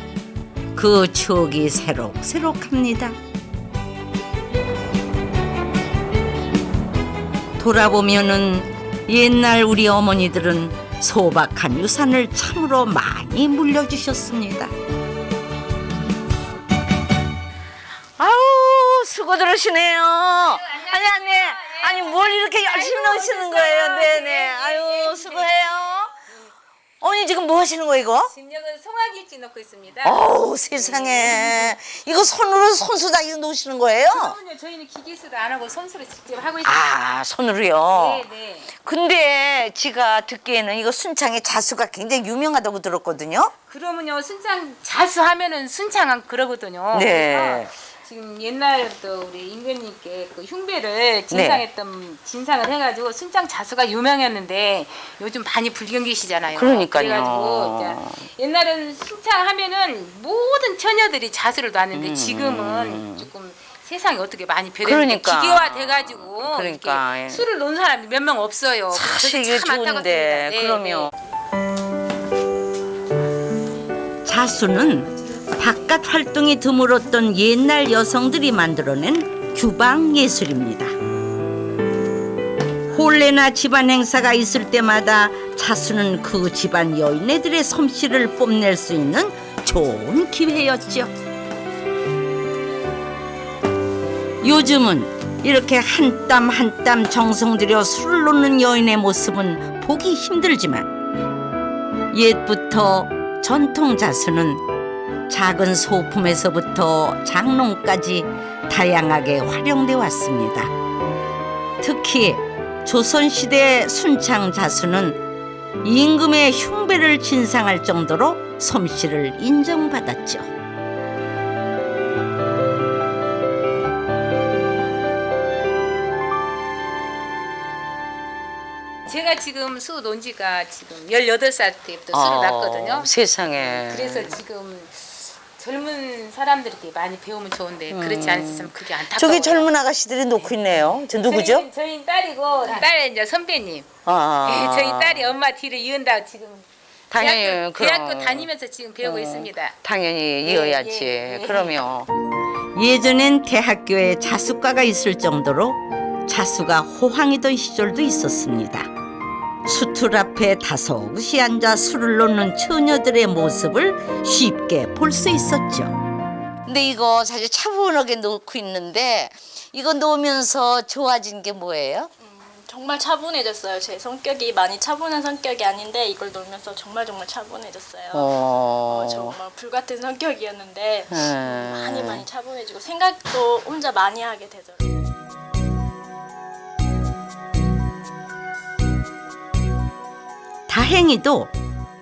Speaker 1: 그 그 추억이 새록새록합니다. 돌아보면은 옛날 우리 어머니들은 소박한 유산을 참으로 많이 물려주셨습니다.
Speaker 2: 아우 수고들 하시네요. 아니 뭘 이렇게 열심히 넣으시는 거예요? 네네. 아유 수고해요. 언니 지금 뭐 하시는 거예요 이거?
Speaker 6: 지금 여기 송화길지 넣고 있습니다.
Speaker 2: 어우 세상에 이거 손수 다 이거 놓으시는 거예요?
Speaker 6: 그러면요 저희는 기계수로 안 하고 손수로 직접 하고 있습니다.
Speaker 2: 아 손으로요?
Speaker 6: 네네.
Speaker 2: 근데 제가 듣기에는 이거 순창의 자수가 굉장히 유명하다고 들었거든요.
Speaker 6: 그러면요 순창 자수하면은 순창은 그러거든요.
Speaker 2: 네.
Speaker 6: 그래서 지금 옛날부터 우리 임금님께 그 흉배를 진상했던 진상을 해가지고 순창 자수가 유명했는데 요즘 많이 불경기시잖아요.
Speaker 2: 그러니까요.
Speaker 6: 그래가지고 옛날에는 순창 하면은 모든 처녀들이 자수를 놨는데 지금은 조금 세상이 어떻게 많이 변했는데
Speaker 2: 그러니까.
Speaker 6: 기계화 돼가지고
Speaker 2: 그러니까,
Speaker 6: 이렇게 술을 놓은 사람이 몇 명 없어요.
Speaker 2: 사실 이게 좋은데 그러면
Speaker 1: 자수는 바깥 활동이 드물었던 옛날 여성들이 만들어낸 규방 예술입니다. 혼례나 집안 행사가 있을 때마다 자수는 그 집안 여인네들의 솜씨를 뽐낼 수 있는 좋은 기회였죠. 요즘은 이렇게 한 땀 한 땀 정성 들여 술을 놓는 여인의 모습은 보기 힘들지만 옛부터 전통 자수는 작은 소품에서부터 장롱까지 다양하게 활용돼 왔습니다. 특히 조선시대 순창 자수는 임금의 흉배를 진상할 정도로 솜씨를 인정받았죠.
Speaker 6: 제가 지금 수 논 지가 지금 18살 때부터 수를 놨거든요.
Speaker 2: 세상에.
Speaker 6: 그래서 지금 젊은 사람들이 많이 배우면 좋은데 그렇지 않으면 그게 안타까워요.
Speaker 2: 저기 젊은 아가씨들이 놓고 있네요. 저 누구죠?
Speaker 6: 저희 딸이고 딸 이제 선배님.
Speaker 2: 아.
Speaker 6: 저희 딸이 엄마 뒤를 이은다고 지금
Speaker 2: 당연히
Speaker 6: 대학교 다니면서 지금 배우고 있습니다.
Speaker 2: 당연히 이어야지. 그러면
Speaker 1: 예전엔 대학교에 자수과가 있을 정도로 자수가 호황이던 시절도 있었습니다. 수틀 앞에 다소곳이 앉아 술을 놓는 처녀들의 모습을 쉽게 볼 수 있었죠.
Speaker 2: 근데 이거 사실 차분하게 놓고 있는데 이거 놓으면서 좋아진 게 뭐예요?
Speaker 20: 정말 차분해졌어요. 제 성격이 많이 차분한 성격이 아닌데 이걸 놀면서 정말 차분해졌어요. 정말 불같은 성격이었는데 많이 차분해지고 생각도 혼자 많이 하게 되더라고요.
Speaker 1: 다행히도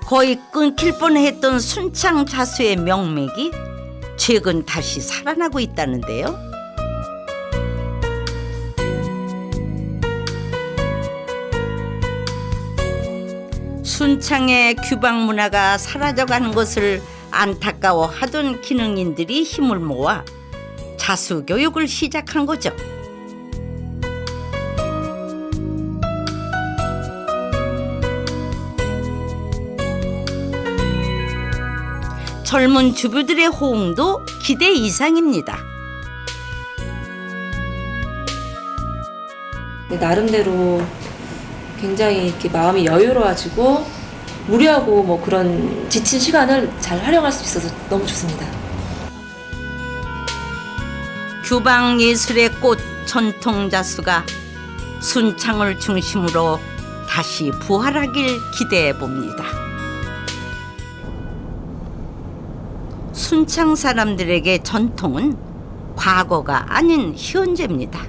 Speaker 1: 거의 끊길 뻔했던 순창 자수의 명맥이 최근 다시 살아나고 있다는데요. 순창의 규방 문화가 사라져가는 것을 안타까워하던 기능인들이 힘을 모아 자수 교육을 시작한 거죠. 젊은 주부들의 호응도 기대 이상입니다.
Speaker 21: 나름대로 굉장히 이렇게 마음이 여유로워지고 무리하고 뭐 그런 지친 시간을 잘 활용할 수 있어서 너무 좋습니다.
Speaker 1: 규방 예술의 꽃 전통 자수가 순창을 중심으로 다시 부활하길 기대해 봅니다. 순창 사람들에게 전통은 과거가 아닌 현재입니다.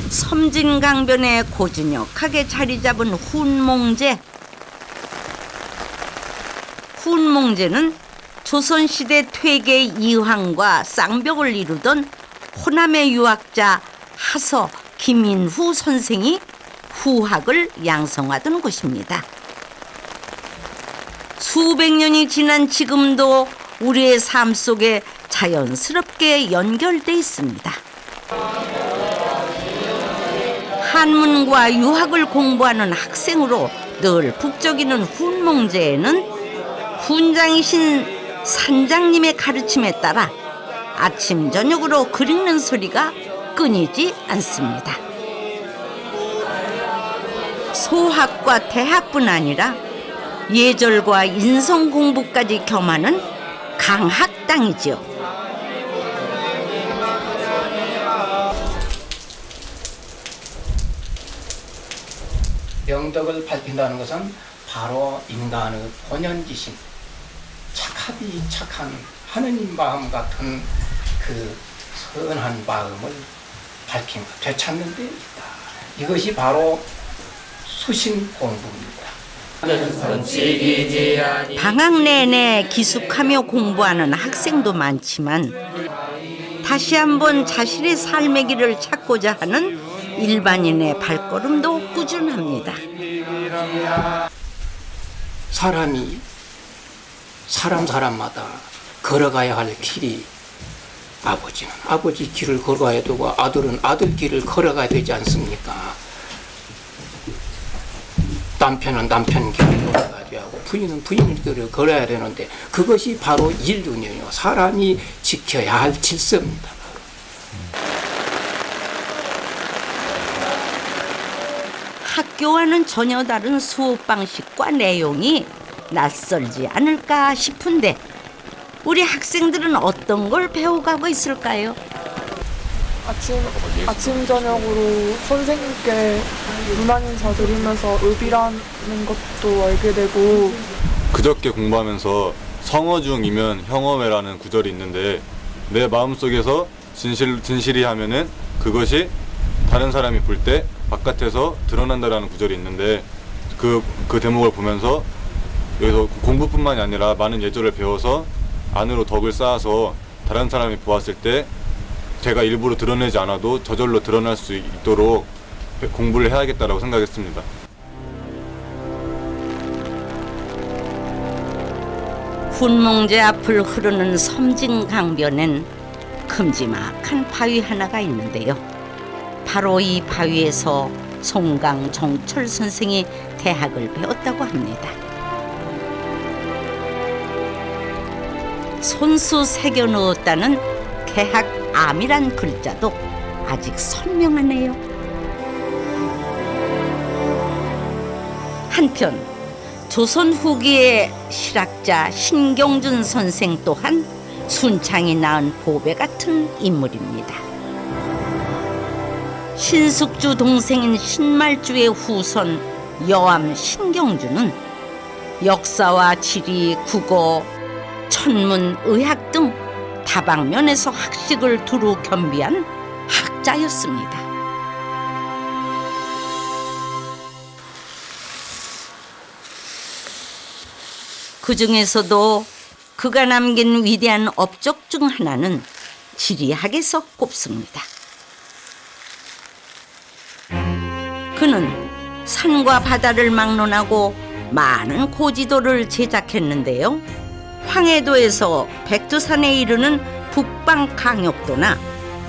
Speaker 1: 섬진강변에 고즈넉하게 자리 잡은 훈몽제. 훈몽제는 조선시대 퇴계 이황과 쌍벽을 이루던 호남의 유학자 하서 김인후 선생이 후학을 양성하던 곳입니다. 수백 년이 지난 지금도 우리의 삶 속에 자연스럽게 연결돼 있습니다. 한문과 유학을 공부하는 학생으로 늘 북적이는 훈몽제에는 훈장이신 산장님의 가르침에 따라 아침 저녁으로 글 읽는 소리가 끊이지 않습니다. 소학과 대학뿐 아니라 예절과 인성 공부까지 겸하는 강학당이지요.
Speaker 7: 명덕을 밝힌다는 것은 바로 인간의 본연지심, 착하디 착한 하느님 마음 같은 그 선한 마음을 밝힌 것, 되찾는 데 있다. 이것이 바로 수신 공부입니다.
Speaker 1: 방학 내내 기숙하며 공부하는 학생도 많지만 다시 한번 자신의 삶의 길을 찾고자 하는 일반인의 발걸음도 꾸준합니다.
Speaker 7: 사람이 사람마다 걸어가야 할 길이 아버지는 아버지 길을 걸어가야 되고 아들은 아들 길을 걸어가야 되지 않습니까? 남편은 남편 길을 걸어가야 되고 부인은 부인 길을 걸어야 되는데 그것이 바로 인륜이에요. 사람이 지켜야 할 질서입니다.
Speaker 1: 학교와는 전혀 다른 수업 방식과 내용이 낯설지 않을까 싶은데 우리 학생들은 어떤 걸 배워가고 있을까요?
Speaker 22: 아침 저녁으로 선생님께 문안 인사 드리면서 읍이라는 것도 알게 되고
Speaker 23: 그저께 공부하면서 성어 중이면 형어회라는 구절이 있는데 내 마음속에서 진실이 하면은 그것이 다른 사람이 볼 때 바깥에서 드러난다라는 구절이 있는데 그 대목을 보면서 여기서 공부뿐만이 아니라 많은 예절을 배워서 안으로 덕을 쌓아서 다른 사람이 보았을 때 제가 일부러 드러내지 않아도 저절로 드러날 수 있도록 공부를 해야겠다라고 생각했습니다.
Speaker 1: 훈몽제 앞을 흐르는 섬진강변엔 큼지막한 바위 하나가 있는데요. 바로 이 바위에서 송강 정철 선생이 대학을 배웠다고 합니다. 손수 새겨 넣었다는 개학암이란 글자도 아직 선명하네요. 한편 조선 후기의 실학자 신경준 선생 또한 순창이 낳은 보배 같은 인물입니다. 신숙주 동생인 신말주의 후손 여암 신경주는 역사와 지리, 국어, 천문, 의학 등 다방면에서 학식을 두루 겸비한 학자였습니다. 그 중에서도 그가 남긴 위대한 업적 중 하나는 지리학에서 꼽습니다. 그는 산과 바다를 막론하고 많은 고지도를 제작했는데요. 황해도에서 백두산에 이르는 북방 강역도나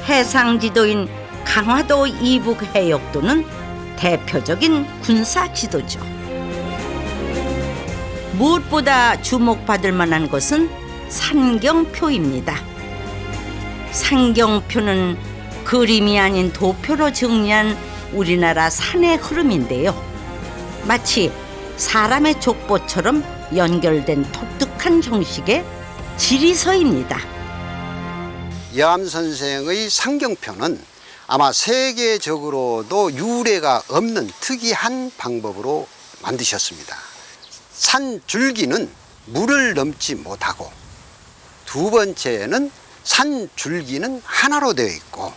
Speaker 1: 해상지도인 강화도 이북 해역도는 대표적인 군사 지도죠. 무엇보다 주목받을 만한 것은 산경표입니다. 산경표는 그림이 아닌 도표로 정리한 우리나라 산의 흐름인데요. 마치 사람의 족보처럼 연결된 독특한 형식의 지리서입니다.
Speaker 24: 여암 선생의 산경표는 아마 세계적으로도 유례가 없는 특이한 방법으로 만드셨습니다. 산 줄기는 물을 넘지 못하고, 두 번째는 산 줄기는 하나로 되어 있고,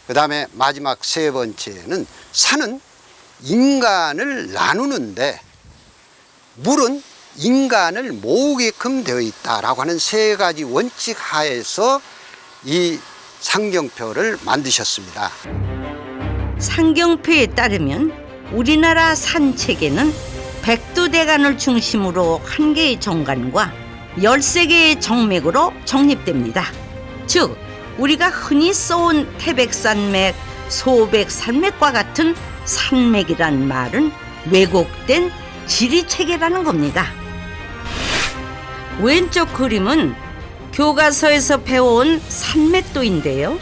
Speaker 24: 그 다음에 마지막 세 번째는 산은 인간을 나누는데 물은 인간을 모으게끔 되어 있다라고 하는 세 가지 원칙 하에서 이 산경표를 만드셨습니다.
Speaker 1: 산경표에 따르면 우리나라 산책에는 백두대간을 중심으로 1개의 정간과 13개의 정맥으로 정립됩니다. 즉 우리가 흔히 써온 태백산맥, 소백산맥과 같은 산맥이란 말은 왜곡된 지리체계라는 겁니다. 왼쪽 그림은 교과서에서 배워온 산맥도인데요.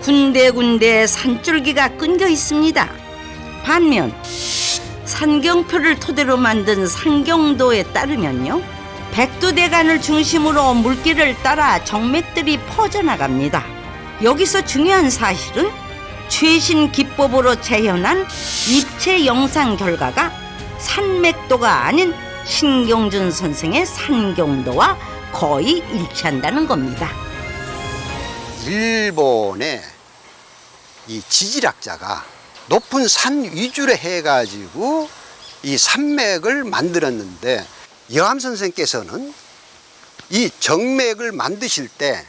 Speaker 1: 군데군데 산줄기가 끊겨 있습니다. 반면 산경표를 토대로 만든 산경도에 따르면요, 백두대간을 중심으로 물길을 따라 정맥들이 퍼져나갑니다. 여기서 중요한 사실은 최신 기법으로 재현한 입체 영상 결과가 산맥도가 아닌 신경준 선생의 산경도와 거의 일치한다는 겁니다.
Speaker 24: 일본의 이 지질학자가 높은 산 위주로 해가지고 이 산맥을 만들었는데, 여암 선생께서는 이 정맥을 만드실 때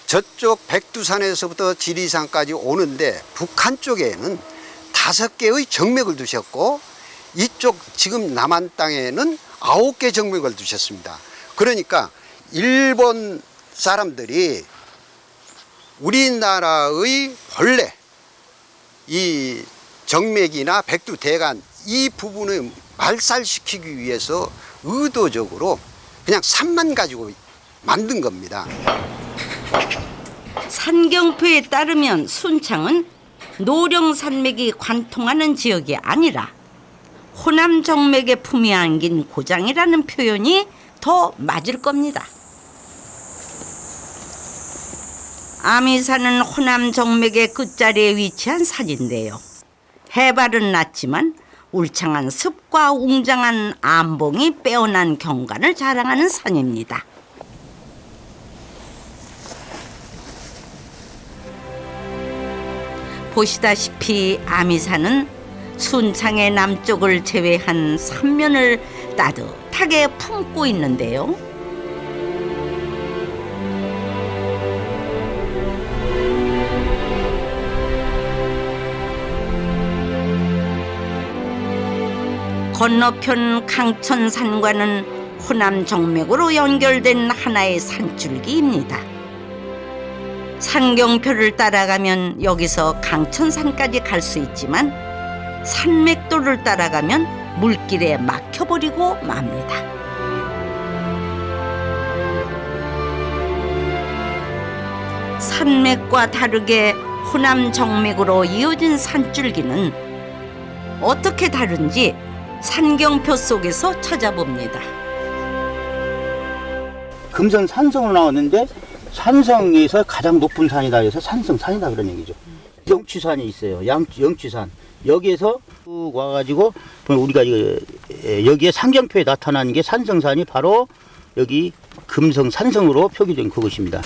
Speaker 24: 저쪽 백두산에서부터 지리산까지 오는데 북한 쪽에는 5개의 정맥을 두셨고, 이쪽 지금 남한 땅에는 9개 정맥을 두셨습니다. 그러니까 일본 사람들이 우리나라의 본래 이 정맥이나 백두대간 이 부분을 말살시키기 위해서 의도적으로 그냥 산만 가지고 만든 겁니다.
Speaker 1: 산경표에 따르면 순창은 노령산맥이 관통하는 지역이 아니라 호남 정맥의 품이 안긴 고장이라는 표현이 더 맞을 겁니다. 아미산은 호남 정맥의 끝자리에 위치한 산인데요. 해발은 낮지만 울창한 습과 웅장한 암봉이 빼어난 경관을 자랑하는 산입니다. 보시다시피 아미산은 순창의 남쪽을 제외한 삼면을 따뜻하게 품고 있는데요. 건너편 강천산과는 호남 정맥으로 연결된 하나의 산줄기입니다. 산경표를 따라가면 여기서 강천산까지 갈 수 있지만 산맥도를 따라가면 물길에 막혀버리고 맙니다. 산맥과 다르게 호남 정맥으로 이어진 산줄기는 어떻게 다른지 산경표 속에서 찾아봅니다.
Speaker 3: 금성 산성으로 나왔는데 산성에서 가장 높은 산이다 해서 산성산이다 그런 얘기죠. 영취산이 있어요. 영취산. 여기에서 쭉 와가지고 우리가 여기에 산경표에 나타나는 게 산성산이 바로 여기 금성 산성으로 표기된 그것입니다.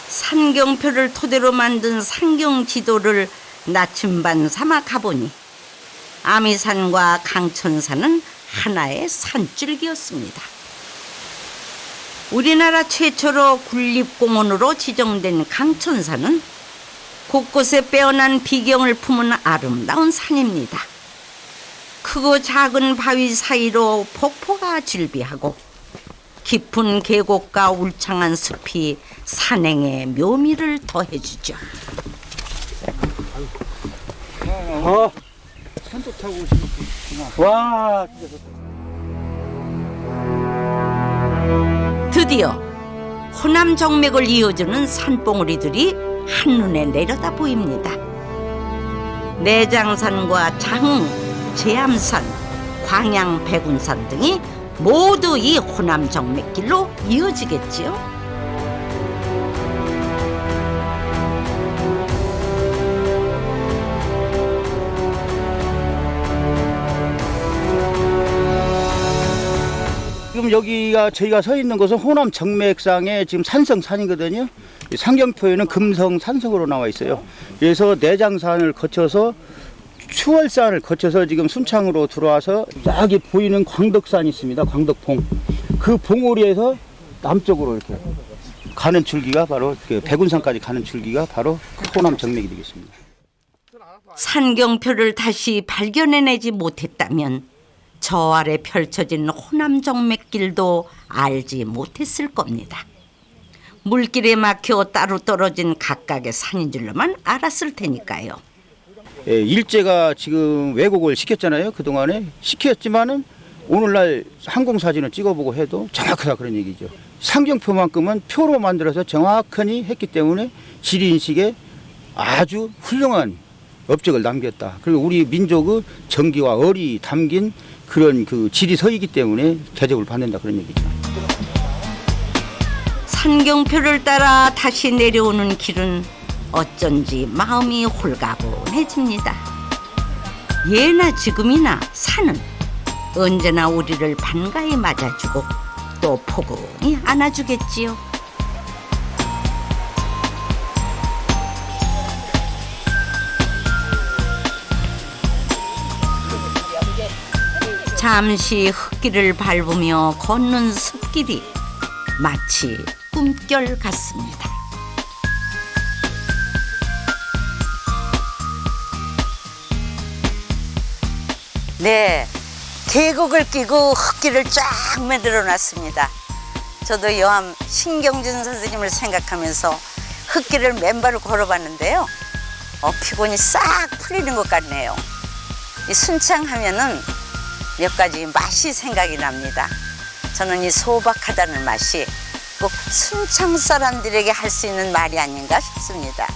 Speaker 1: 산경표를 토대로 만든 산경지도를 나침반 삼아 가보니 아미산과 강천산은 하나의 산줄기였습니다. 우리나라 최초로 국립공원으로 지정된 강천산은 곳곳에 빼어난 비경을 품은 아름다운 산입니다. 크고 작은 바위 사이로 폭포가 질비하고 깊은 계곡과 울창한 숲이 산행의 묘미를 더해주죠.
Speaker 3: 산도 타고 오시는구나. 와, 진짜 좋다.
Speaker 1: 드디어 호남 정맥을 이어주는 산봉우리들이 한눈에 내려다 보입니다. 내장산과 장흥, 제암산, 광양, 백운산 등이 모두 이 호남 정맥길로 이어지겠지요.
Speaker 3: 지금 여기가 저희가 서 있는 곳은 호남 정맥상의 지금 산성산이거든요. 산경표에는 금성 산성으로 나와 있어요. 그래서 내장산을 거쳐서 추월산을 거쳐서 지금 순창으로 들어와서 여기 보이는 광덕산이 있습니다. 광덕봉. 그 봉우리에서 남쪽으로 이렇게 가는 줄기가 바로 백운산까지 가는 줄기가 바로 호남 정맥이 되겠습니다.
Speaker 1: 산경표를 다시 발견해내지 못했다면 저 아래 펼쳐진 호남 정맥길도 알지 못했을 겁니다. 물길에 막혀 따로 떨어진 각각의 산인 줄로만 알았을 테니까요.
Speaker 3: 일제가 지금 왜곡을 시켰잖아요. 그동안에 시켰지만은 오늘날 항공사진을 찍어보고 해도 정확하다 그런 얘기죠. 상경표만큼은 표로 만들어서 정확하니 했기 때문에 지리인식에 아주 훌륭한 업적을 남겼다. 그리고 우리 민족의 정기와 얼이 담긴 그런 그 지리서이기 때문에 대접을 받는다 그런 얘기죠.
Speaker 1: 상경표를 따라 다시 내려오는 길은 어쩐지 마음이 홀가분해집니다. 예나 지금이나 산은 언제나 우리를 반가이 맞아주고 또 포근히 안아주겠지요. 잠시 흙길을 밟으며 걷는 숲길이 마치 꿈결 같습니다.
Speaker 2: 네, 계곡을 끼고 흙길을 쫙 만들어 놨습니다. 저도 여암 신경준 선생님을 생각하면서 흙길을 맨발로 걸어봤는데요. 피곤이 싹 풀리는 것 같네요. 이 순창하면은 몇 가지 맛이 생각이 납니다. 저는 이 소박하다는 맛이 꼭 순창 사람들에게 할 수 있는 말이 아닌가 싶습니다.